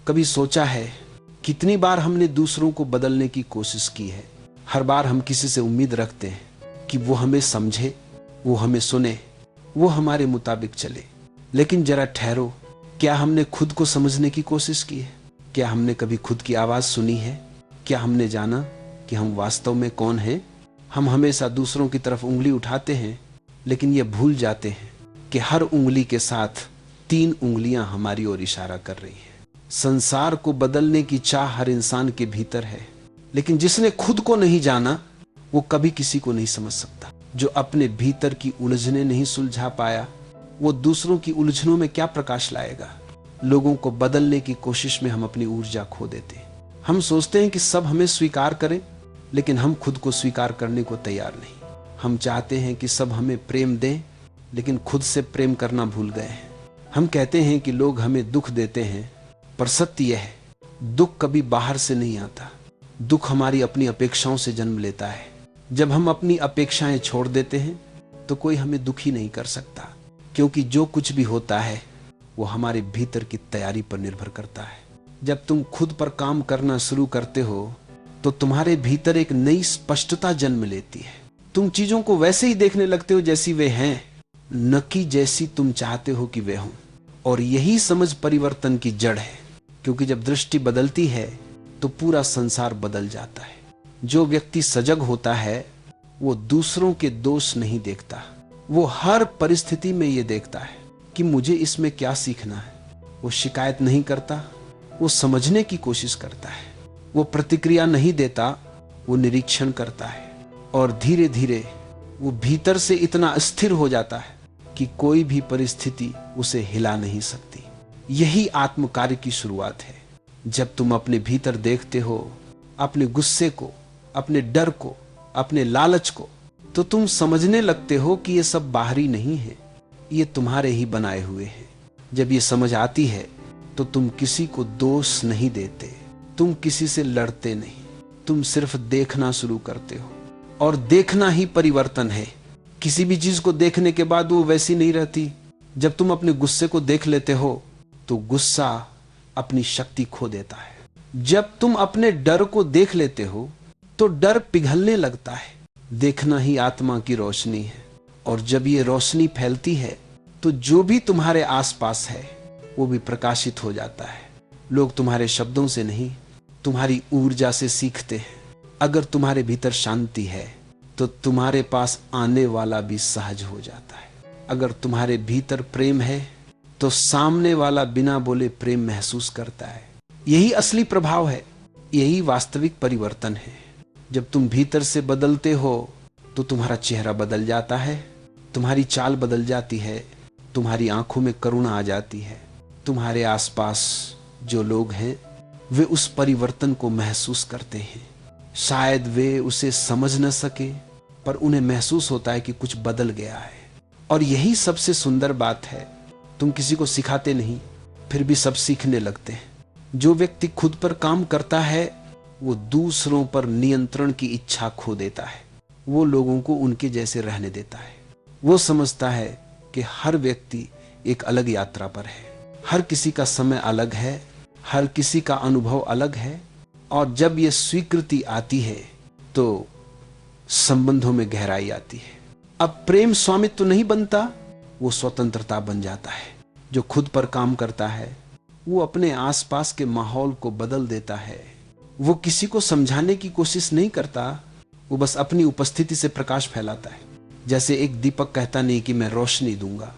कभी सोचा है कितनी बार हमने दूसरों को बदलने की कोशिश की है? हर बार हम किसी से उम्मीद रखते हैं कि वो हमें समझे, वो हमें सुने, वो हमारे मुताबिक चले। लेकिन जरा ठहरो, क्या हमने खुद को समझने की कोशिश की है? क्या हमने कभी खुद की आवाज सुनी है? क्या हमने जाना कि हम वास्तव में कौन हैं? हम हमेशा दूसरों की तरफ उंगली उठाते हैं, लेकिन ये भूल जाते हैं कि हर उंगली के साथ 3 उंगलियां हमारी ओर इशारा कर रही हैं। संसार को बदलने की चाह हर इंसान के भीतर है, लेकिन जिसने खुद को नहीं जाना वो कभी किसी को नहीं समझ सकता। जो अपने भीतर की उलझने नहीं सुलझा पाया, वो दूसरों की उलझनों में क्या प्रकाश लाएगा? लोगों को बदलने की कोशिश में हम अपनी ऊर्जा खो देते हैं। हम सोचते हैं कि सब हमें स्वीकार करें, लेकिन हम खुद को स्वीकार करने को तैयार नहीं। हम चाहते हैं कि सब हमें प्रेम दें, लेकिन खुद से प्रेम करना भूल गए हैं। हम कहते हैं कि लोग हमें दुख देते हैं, पर सत्य यह है, दुख कभी बाहर से नहीं आता। दुख हमारी अपनी अपेक्षाओं से जन्म लेता है। जब हम अपनी अपेक्षाएं छोड़ देते हैं तो कोई हमें दुखी नहीं कर सकता, क्योंकि जो कुछ भी होता है वो हमारे भीतर की तैयारी पर निर्भर करता है। जब तुम खुद पर काम करना शुरू करते हो तो तुम्हारे भीतर एक नई स्पष्टता जन्म लेती है। तुम चीजों को वैसे ही देखने लगते हो जैसी वे हैं, न कि जैसी तुम चाहते हो कि वे हों। और यही समझ परिवर्तन की जड़ है, क्योंकि जब दृष्टि बदलती है तो पूरा संसार बदल जाता है। जो व्यक्ति सजग होता है वो दूसरों के दोष नहीं देखता, वो हर परिस्थिति में ये देखता है कि मुझे इसमें क्या सीखना है। वो शिकायत नहीं करता, वो समझने की कोशिश करता है। वो प्रतिक्रिया नहीं देता, वो निरीक्षण करता है। और धीरे धीरे वो भीतर से इतना स्थिर हो जाता है कि कोई भी परिस्थिति उसे हिला नहीं सकती। यही आत्म कार्य की शुरुआत है। जब तुम अपने भीतर देखते हो अपने गुस्से को, अपने डर को, अपने लालच को, तो तुम समझने लगते हो कि ये सब बाहरी नहीं है, ये तुम्हारे ही बनाए हुए हैं। जब ये समझ आती है तो तुम किसी को दोष नहीं देते, तुम किसी से लड़ते नहीं, तुम सिर्फ देखना शुरू करते हो। और देखना ही परिवर्तन है। किसी भी चीज को देखने के बाद वो वैसी नहीं रहती। जब तुम अपने गुस्से को देख लेते हो तो गुस्सा अपनी शक्ति खो देता है। जब तुम अपने डर को देख लेते हो तो डर पिघलने लगता है। देखना ही आत्मा की रोशनी है, और जब ये रोशनी फैलती है तो जो भी तुम्हारे आसपास है वो भी प्रकाशित हो जाता है। लोग तुम्हारे शब्दों से नहीं, तुम्हारी ऊर्जा से सीखते हैं। अगर तुम्हारे भीतर शांति है तो तुम्हारे पास आने वाला भी सहज हो जाता है। अगर तुम्हारे भीतर प्रेम है तो सामने वाला बिना बोले प्रेम महसूस करता है। यही असली प्रभाव है, यही वास्तविक परिवर्तन है। जब तुम भीतर से बदलते हो तो तुम्हारा चेहरा बदल जाता है, तुम्हारी चाल बदल जाती है, तुम्हारी आंखों में करुणा आ जाती है। तुम्हारे आसपास जो लोग हैं वे उस परिवर्तन को महसूस करते हैं। शायद वे उसे समझ न सके, पर उन्हें महसूस होता है कि कुछ बदल गया है। और यही सबसे सुंदर बात है। तुम किसी को सिखाते नहीं, फिर भी सब सीखने लगते हैं। जो व्यक्ति खुद पर काम करता है वो दूसरों पर नियंत्रण की इच्छा खो देता है। वो लोगों को उनके जैसे रहने देता है। वो समझता है कि हर व्यक्ति एक अलग यात्रा पर है, हर किसी का समय अलग है, हर किसी का अनुभव अलग है। और जब ये स्वीकृति आती है तो संबंधों में गहराई आती है। अब प्रेम स्वामित्व नहीं बनता, वो स्वतंत्रता बन जाता है। जो खुद पर काम करता है वो अपने आसपास के माहौल को बदल देता है। वो किसी को समझाने की कोशिश नहीं करता, वो बस अपनी उपस्थिति से प्रकाश फैलाता है। जैसे एक दीपक कहता नहीं कि मैं रोशनी दूंगा,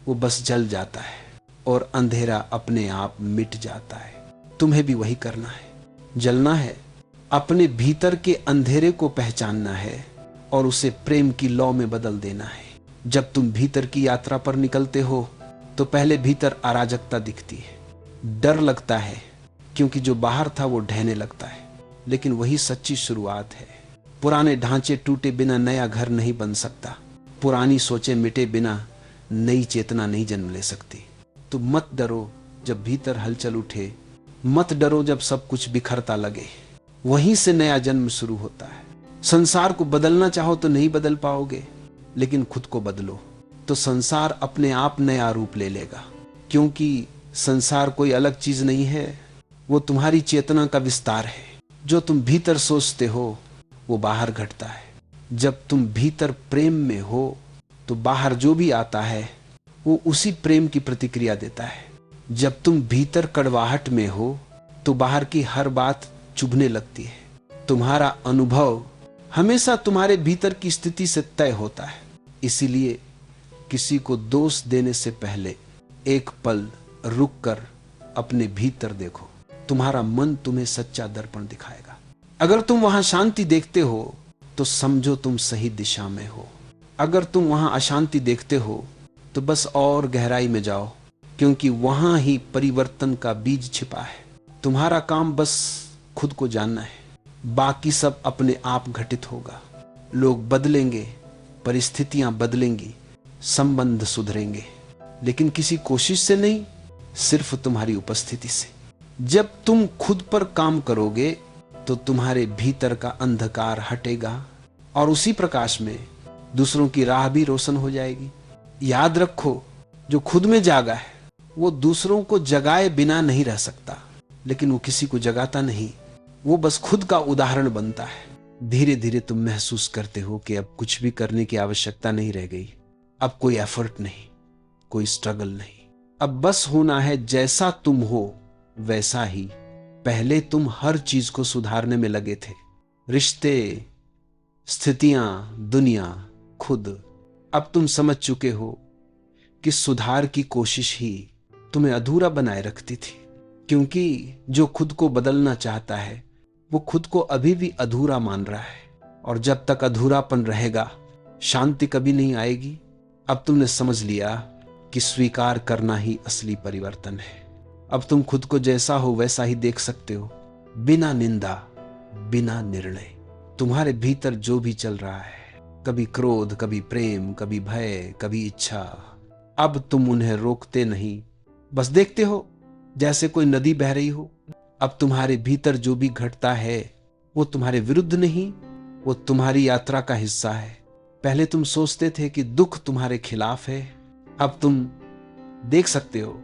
वो बस जल जाता है और अंधेरा अपने आप मिट जाता है। तुम्हें भी वही करना है, जलना है, अपने भीतर के अंधेरे को पहचानना है और उसे प्रेम की लौ में बदल देना है। जब तुम भीतर की यात्रा पर निकलते हो तो पहले भीतर अराजकता दिखती है, डर लगता है, क्योंकि जो बाहर था वो ढहने लगता है। लेकिन वही सच्ची शुरुआत है। पुराने ढांचे टूटे बिना नया घर नहीं बन सकता, पुरानी सोचें मिटे बिना नई चेतना नहीं जन्म ले सकती। तो मत डरो जब भीतर हलचल उठे, मत डरो जब सब कुछ बिखरता लगे। वहीं से नया जन्म शुरू होता है। संसार को बदलना चाहो तो नहीं बदल पाओगे, लेकिन खुद को बदलो तो संसार अपने आप नया रूप ले लेगा। क्योंकि संसार कोई अलग चीज नहीं है, वो तुम्हारी चेतना का विस्तार है। जो तुम भीतर सोचते हो वो बाहर घटता है। जब तुम भीतर प्रेम में हो तो बाहर जो भी आता है वो उसी प्रेम की प्रतिक्रिया देता है। जब तुम भीतर कड़वाहट में हो तो बाहर की हर बात चुभने लगती है। तुम्हारा अनुभव हमेशा तुम्हारे भीतर की स्थिति से तय होता है। इसीलिए किसी को दोष देने से पहले एक पल रुककर अपने भीतर देखो। तुम्हारा मन तुम्हें सच्चा दर्पण दिखाएगा। अगर तुम वहां शांति देखते हो तो समझो तुम सही दिशा में हो। अगर तुम वहां अशांति देखते हो तो बस और गहराई में जाओ, क्योंकि वहां ही परिवर्तन का बीज छिपा है। तुम्हारा काम बस खुद को जानना है, बाकी सब अपने आप घटित होगा। लोग बदलेंगे, परिस्थितियां बदलेंगी, संबंध सुधरेंगे, लेकिन किसी कोशिश से नहीं, सिर्फ तुम्हारी उपस्थिति से। जब तुम खुद पर काम करोगे तो तुम्हारे भीतर का अंधकार हटेगा और उसी प्रकाश में दूसरों की राह भी रोशन हो जाएगी। याद रखो, जो खुद में जागा है वो दूसरों को जगाए बिना नहीं रह सकता, लेकिन वो किसी को जगाता नहीं, वो बस खुद का उदाहरण बनता है। धीरे धीरे तुम महसूस करते हो कि अब कुछ भी करने की आवश्यकता नहीं रह गई। अब कोई एफर्ट नहीं, कोई स्ट्रगल नहीं। अब बस होना है जैसा तुम हो वैसा ही। पहले तुम हर चीज को सुधारने में लगे थे, रिश्ते, स्थितियां, दुनिया, खुद। अब तुम समझ चुके हो कि सुधार की कोशिश ही तुम्हें अधूरा बनाए रखती थी, क्योंकि जो खुद को बदलना चाहता है वो खुद को अभी भी अधूरा मान रहा है, और जब तक अधूरापन रहेगा शांति कभी नहीं आएगी। अब तुमने समझ लिया कि स्वीकार करना ही असली परिवर्तन है। अब तुम खुद को जैसा हो वैसा ही देख सकते हो, बिना निंदा, बिना निर्णय। तुम्हारे भीतर जो भी चल रहा है, कभी क्रोध, कभी प्रेम, कभी भय, कभी इच्छा, अब तुम उन्हें रोकते नहीं, बस देखते हो जैसे कोई नदी बह रही हो। अब तुम्हारे भीतर जो भी घटता है वो तुम्हारे विरुद्ध नहीं, वो तुम्हारी यात्रा का हिस्सा है। पहले तुम सोचते थे कि दुख तुम्हारे खिलाफ है, अब तुम देख सकते हो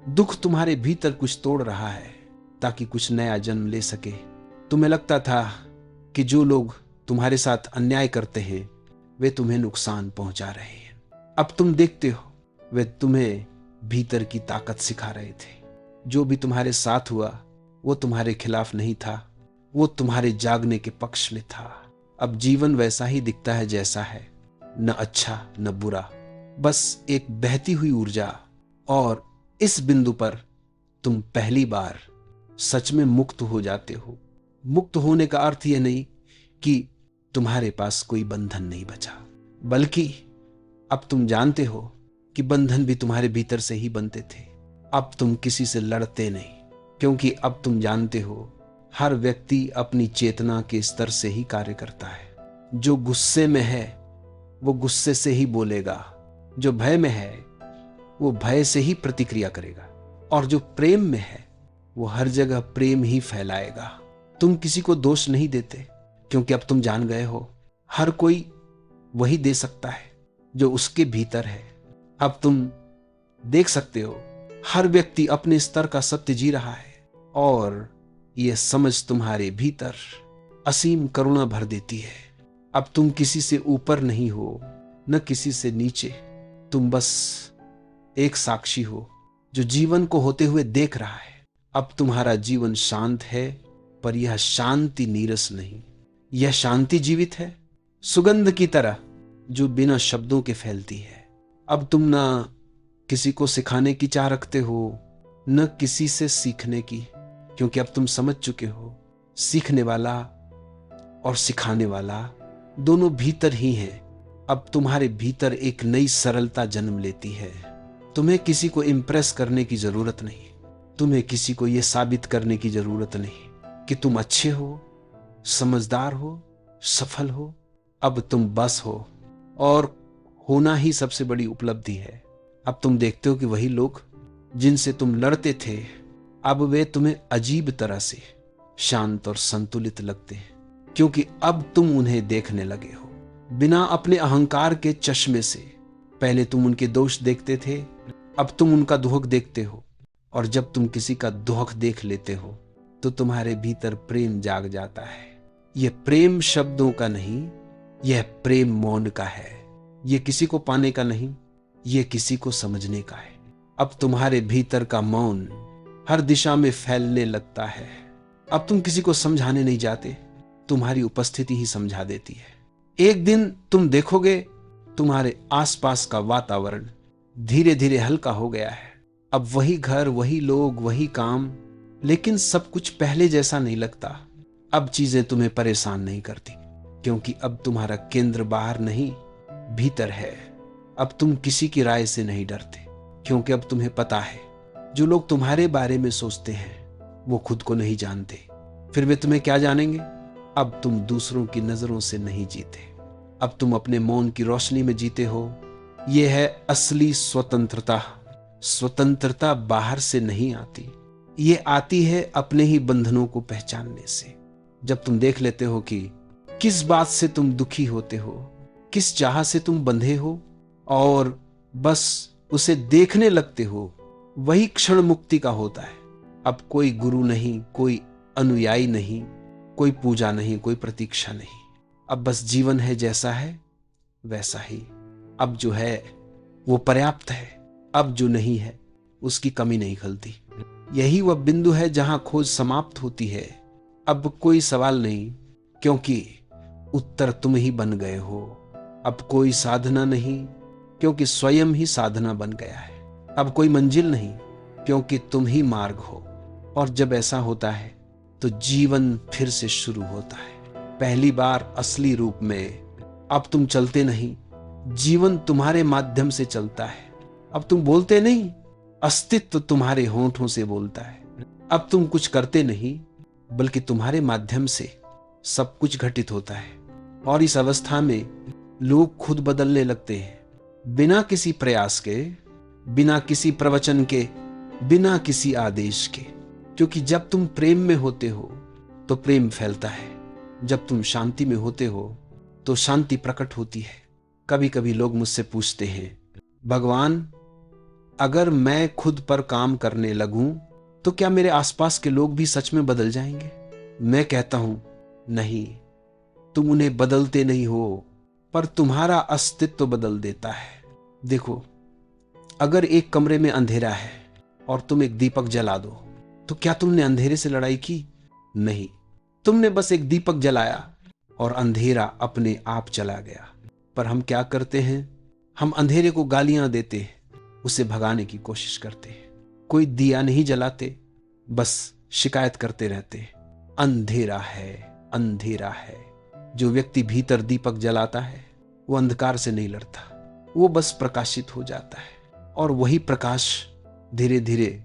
दुख तुम्हारे भीतर कुछ तोड़ रहा है ताकि कुछ नया जन्म ले सके। तुम्हें लगता था कि जो लोग तुम्हारे साथ अन्याय करते हैं वे तुम्हें नुकसान पहुंचा रहे हैं, अब तुम देखते हो वे तुम्हें भीतर की ताकत सिखा रहे थे। जो भी तुम्हारे साथ हुआ वो तुम्हारे खिलाफ नहीं था, वो तुम्हारे जागने के पक्ष में था। अब जीवन वैसा ही दिखता है जैसा है, न अच्छा न बुरा, बस एक बहती हुई ऊर्जा। और इस बिंदु पर तुम पहली बार सच में मुक्त हो जाते हो। मुक्त होने का अर्थ यह नहीं कि तुम्हारे पास कोई बंधन नहीं बचा, बल्कि अब तुम जानते हो कि बंधन भी तुम्हारे भीतर से ही बनते थे। अब तुम किसी से लड़ते नहीं, क्योंकि अब तुम जानते हो हर व्यक्ति अपनी चेतना के स्तर से ही कार्य करता है। जो गुस्से में है वो गुस्से से ही बोलेगा, जो भय में है वो भय से ही प्रतिक्रिया करेगा, और जो प्रेम में है वो हर जगह प्रेम ही फैलाएगा। तुम किसी को दोष नहीं देते, क्योंकि अब तुम जान गए हो हर कोई वही दे सकता है जो उसके भीतर है। अब तुम देख सकते हो हर व्यक्ति अपने स्तर का सत्य जी रहा है, और यह समझ तुम्हारे भीतर असीम करुणा भर देती है। अब तुम किसी से ऊपर नहीं हो, न किसी से नीचे, तुम बस एक साक्षी हो जो जीवन को होते हुए देख रहा है। अब तुम्हारा जीवन शांत है, पर यह शांति नीरस नहीं, यह शांति जीवित है, सुगंध की तरह जो बिना शब्दों के फैलती है। अब तुम ना किसी को सिखाने की चाह रखते हो, न किसी से सीखने की, क्योंकि अब तुम समझ चुके हो सीखने वाला और सिखाने वाला दोनों भीतर ही हैं। अब तुम्हारे भीतर एक नई सरलता जन्म लेती है। तुम्हें किसी को इम्प्रेस करने की जरूरत नहीं, तुम्हें किसी को यह साबित करने की जरूरत नहीं कि तुम अच्छे हो, समझदार हो, सफल हो। अब तुम बस हो, और होना ही सबसे बड़ी उपलब्धि है। अब तुम देखते हो कि वही लोग जिनसे तुम लड़ते थे, अब वे तुम्हें अजीब तरह से शांत और संतुलित लगते हैं, क्योंकि अब तुम उन्हें देखने लगे हो बिना अपने अहंकार के चश्मे से। पहले तुम उनके दोष देखते थे, अब तुम उनका दुहक देखते हो, और जब तुम किसी का दुहक देख लेते हो तो तुम्हारे भीतर प्रेम जाग जाता है। यह प्रेम शब्दों का नहीं, यह प्रेम मौन का है। यह किसी को पाने का नहीं, यह किसी को समझने का है। अब तुम्हारे भीतर का मौन हर दिशा में फैलने लगता है। अब तुम किसी को समझाने नहीं जाते, तुम्हारी उपस्थिति ही समझा देती है। एक दिन तुम देखोगे तुम्हारे आसपास का वातावरण धीरे धीरे हल्का हो गया है। अब वही घर, वही लोग, वही काम, लेकिन सब कुछ पहले जैसा नहीं लगता। अब चीजें तुम्हें परेशान नहीं करती, क्योंकि अब तुम्हारा केंद्र बाहर नहीं, भीतर है। अब तुम किसी की राय से नहीं डरते, क्योंकि अब तुम्हें पता है जो लोग तुम्हारे बारे में सोचते हैं वो खुद को नहीं जानते, फिर वे तुम्हें क्या जानेंगे। अब तुम दूसरों की नजरों से नहीं जीते, अब तुम अपने मौन की रोशनी में जीते हो। यह है असली स्वतंत्रता। स्वतंत्रता बाहर से नहीं आती, ये आती है अपने ही बंधनों को पहचानने से। जब तुम देख लेते हो कि किस बात से तुम दुखी होते हो, किस चाह से तुम बंधे हो, और बस उसे देखने लगते हो, वही क्षण मुक्ति का होता है। अब कोई गुरु नहीं, कोई अनुयायी नहीं, कोई पूजा नहीं, कोई प्रतीक्षा नहीं। अब बस जीवन है जैसा है वैसा ही। अब जो है वो पर्याप्त है, अब जो नहीं है उसकी कमी नहीं खलती। यही वह बिंदु है जहां खोज समाप्त होती है। अब कोई सवाल नहीं, क्योंकि उत्तर तुम ही बन गए हो। अब कोई साधना नहीं, क्योंकि स्वयं ही साधना बन गया है। अब कोई मंजिल नहीं, क्योंकि तुम ही मार्ग हो। और जब ऐसा होता है तो जीवन फिर से शुरू होता है, पहली बार असली रूप में। अब तुम चलते नहीं, जीवन तुम्हारे माध्यम से चलता है। अब तुम बोलते नहीं, अस्तित्व तुम्हारे होंठों से बोलता है। अब तुम कुछ करते नहीं, बल्कि तुम्हारे माध्यम से सब कुछ घटित होता है। और इस अवस्था में लोग खुद बदलने लगते हैं, बिना किसी प्रयास के, बिना किसी प्रवचन के, बिना किसी आदेश के। क्योंकि जब तुम प्रेम में होते हो तो प्रेम फैलता है, जब तुम शांति में होते हो तो शांति प्रकट होती है। कभी कभी लोग मुझसे पूछते हैं, भगवान अगर मैं खुद पर काम करने लगूं तो क्या मेरे आसपास के लोग भी सच में बदल जाएंगे? मैं कहता हूं, नहीं, तुम उन्हें बदलते नहीं हो, पर तुम्हारा अस्तित्व बदल देता है। देखो, अगर एक कमरे में अंधेरा है और तुम एक दीपक जला दो, तो क्या तुमने अंधेरे से लड़ाई की? नहीं, तुमने बस एक दीपक जलाया और अंधेरा अपने आप चला गया। पर हम क्या करते हैं? हम अंधेरे को गालियां देते हैं, उसे भगाने की कोशिश करते हैं। कोई दिया नहीं जलाते, बस शिकायत करते रहते हैं, अंधेरा है, अंधेरा है। जो व्यक्ति भीतर दीपक जलाता है वो अंधकार से नहीं लड़ता, वो बस प्रकाशित हो जाता है। और वही प्रकाश धीरे धीरे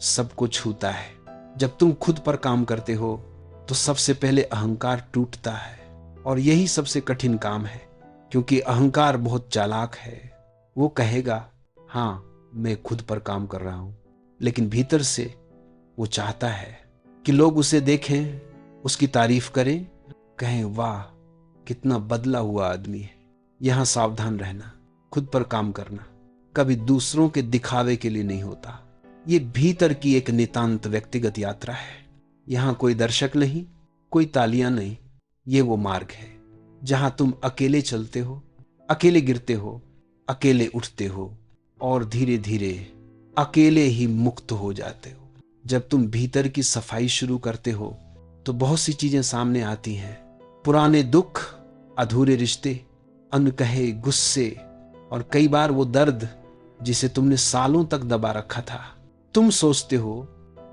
सबको छूता है। जब तुम खुद पर काम करते हो तो सबसे पहले अहंकार टूटता है, और यही सबसे कठिन काम है, क्योंकि अहंकार बहुत चालाक है। वो कहेगा, हाँ मैं खुद पर काम कर रहा हूं, लेकिन भीतर से वो चाहता है कि लोग उसे देखें, उसकी तारीफ करें, कहें वाह कितना बदला हुआ आदमी है। यहां सावधान रहना, खुद पर काम करना कभी दूसरों के दिखावे के लिए नहीं होता। ये भीतर की एक नितांत व्यक्तिगत यात्रा है। यहां कोई दर्शक नहीं, कोई तालियां नहीं। ये वो मार्ग है जहां तुम अकेले चलते हो, अकेले गिरते हो, अकेले उठते हो, और धीरे धीरे अकेले ही मुक्त हो जाते हो। जब तुम भीतर की सफाई शुरू करते हो तो बहुत सी चीजें सामने आती हैं। पुराने दुख, अधूरे रिश्ते, अनकहे गुस्से, और कई बार वो दर्द जिसे तुमने सालों तक दबा रखा था। तुम सोचते हो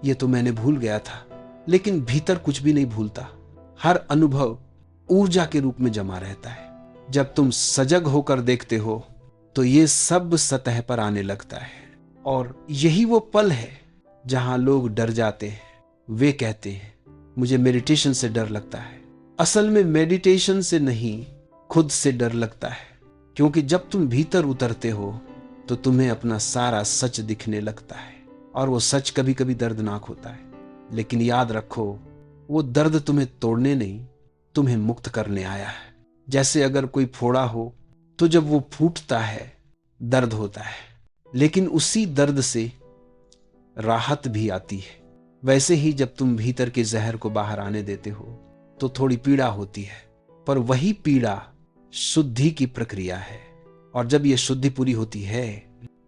ये तो मैंने भूल गया था, लेकिन भीतर कुछ भी नहीं भूलता। हर अनुभव ऊर्जा के रूप में जमा रहता है। जब तुम सजग होकर देखते हो तो ये सब सतह पर आने लगता है। और यही वो पल है जहां लोग डर जाते हैं। वे कहते हैं, मुझे मेडिटेशन से डर लगता है। असल में मेडिटेशन से नहीं, खुद से डर लगता है। क्योंकि जब तुम भीतर उतरते हो तो तुम्हें अपना सारा सच दिखने लगता है, और वो सच कभी कभी दर्दनाक होता है। लेकिन याद रखो, वो दर्द तुम्हें तोड़ने नहीं, तुम्हें मुक्त करने आया है। जैसे अगर कोई फोड़ा हो तो जब वो फूटता है दर्द होता है, लेकिन उसी दर्द से राहत भी आती है। वैसे ही जब तुम भीतर के जहर को बाहर आने देते हो तो थोड़ी पीड़ा होती है, पर वही पीड़ा शुद्धि की प्रक्रिया है। और जब यह शुद्धि पूरी होती है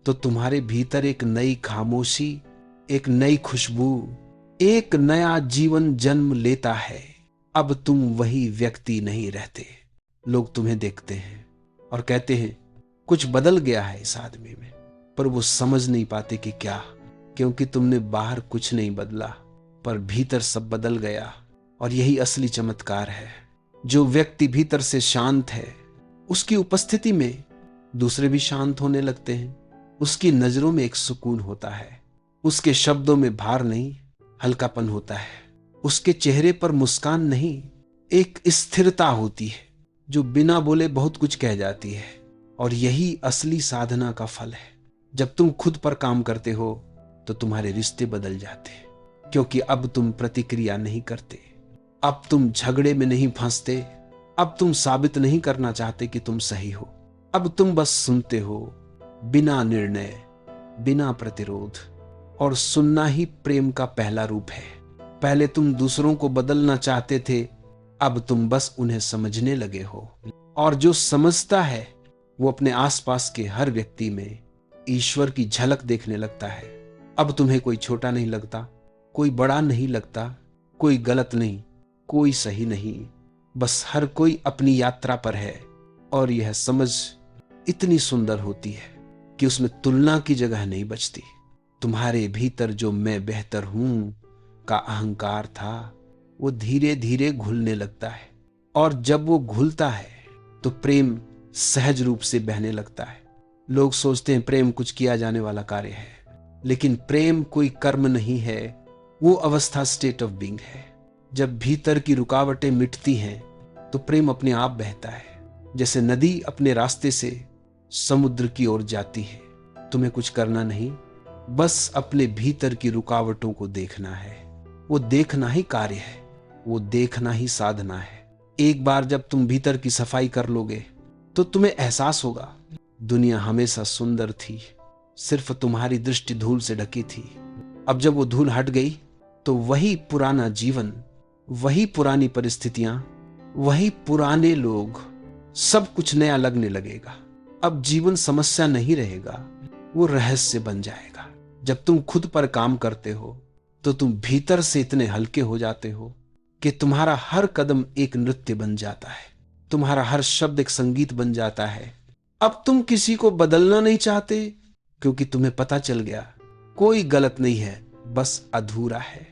तो तुम्हारे भीतर एक नई खामोशी, एक नई खुशबू, एक नया जीवन जन्म लेता है। अब तुम वही व्यक्ति नहीं रहते। लोग तुम्हें देखते हैं और कहते हैं कुछ बदल गया है इस आदमी में, पर वो समझ नहीं पाते कि क्या, क्योंकि तुमने बाहर कुछ नहीं बदला पर भीतर सब बदल गया। और यही असली चमत्कार है। जो व्यक्ति भीतर से शांत है, उसकी उपस्थिति में दूसरे भी शांत होने लगते हैं। उसकी नजरों में एक सुकून होता है, उसके शब्दों में भार नहीं, हल्कापन होता है, उसके चेहरे पर मुस्कान नहीं, एक स्थिरता होती है जो बिना बोले बहुत कुछ कह जाती है। और यही असली साधना का फल है। जब तुम खुद पर काम करते हो तो तुम्हारे रिश्ते बदल जाते हैं, क्योंकि अब तुम प्रतिक्रिया नहीं करते, अब तुम झगड़े में नहीं फंसते, अब तुम साबित नहीं करना चाहते कि तुम सही हो। अब तुम बस सुनते हो, बिना निर्णय, बिना प्रतिरोध। और सुनना ही प्रेम का पहला रूप है। पहले तुम दूसरों को बदलना चाहते थे, अब तुम बस उन्हें समझने लगे हो। और जो समझता है वो अपने आसपास के हर व्यक्ति में ईश्वर की झलक देखने लगता है। अब तुम्हें कोई छोटा नहीं लगता, कोई बड़ा नहीं लगता, कोई गलत नहीं, कोई सही नहीं, बस हर कोई अपनी यात्रा पर है। और यह समझ इतनी सुंदर होती है कि उसमें तुलना की जगह नहीं बचती। तुम्हारे भीतर जो मैं बेहतर हूं का अहंकार था, वो धीरे धीरे घुलने लगता है। और जब वो घुलता है तो प्रेम सहज रूप से बहने लगता है। लोग सोचते हैं प्रेम कुछ किया जाने वाला कार्य है, लेकिन प्रेम कोई कर्म नहीं है, वो अवस्था, स्टेट ऑफ बीइंग है। जब भीतर की रुकावटें मिटती हैं तो प्रेम अपने आप बहता है, जैसे नदी अपने रास्ते से समुद्र की ओर जाती है। तुम्हें कुछ करना नहीं, बस अपने भीतर की रुकावटों को देखना है। वो देखना ही कार्य है, वो देखना ही साधना है। एक बार जब तुम भीतर की सफाई कर लोगे तो तुम्हें एहसास होगा दुनिया हमेशा सुंदर थी, सिर्फ तुम्हारी दृष्टि धूल से ढकी थी। अब जब वो धूल हट गई तो वही पुराना जीवन, वही पुरानी परिस्थितियां, वही पुराने लोग, सब कुछ नया लगने लगेगा। अब जीवन समस्या नहीं रहेगा, वो रहस्य बन जाएगा। जब तुम खुद पर काम करते हो तो तुम भीतर से इतने हल्के हो जाते हो कि तुम्हारा हर कदम एक नृत्य बन जाता है, तुम्हारा हर शब्द एक संगीत बन जाता है। अब तुम किसी को बदलना नहीं चाहते, क्योंकि तुम्हें पता चल गया कोई गलत नहीं है, बस अधूरा है।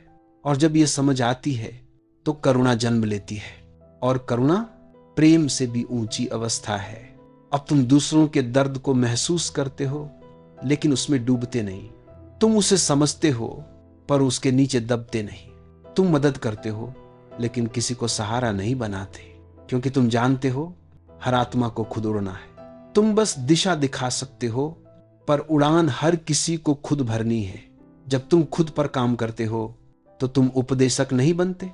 और जब यह समझ आती है तो करुणा जन्म लेती है। और करुणा प्रेम से भी ऊंची अवस्था है। अब तुम दूसरों के दर्द को महसूस करते हो, लेकिन उसमें डूबते नहीं। तुम उसे समझते हो पर उसके नीचे दबते नहीं। तुम मदद करते हो लेकिन किसी को सहारा नहीं बनाते, क्योंकि तुम जानते हो हर आत्मा को खुद उड़ना है। तुम बस दिशा दिखा सकते हो, पर उड़ान हर किसी को खुद भरनी है। जब तुम खुद पर काम करते हो तो तुम उपदेशक नहीं बनते,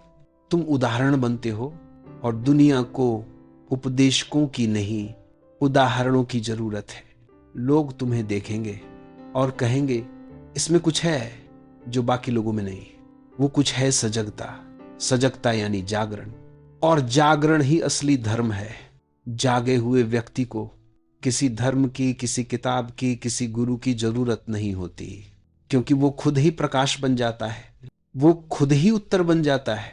तुम उदाहरण बनते हो। और दुनिया को उपदेशकों की नहीं, उदाहरणों की जरूरत है। लोग तुम्हें देखेंगे और कहेंगे इसमें कुछ है जो बाकी लोगों में नहीं। वो कुछ है सजगता, सजगता यानी जागरण। और जागरण ही असली धर्म है। जागे हुए व्यक्ति को किसी धर्म की, किसी किताब की, किसी गुरु की जरूरत नहीं होती, क्योंकि वो खुद ही प्रकाश बन जाता है, वो खुद ही उत्तर बन जाता है।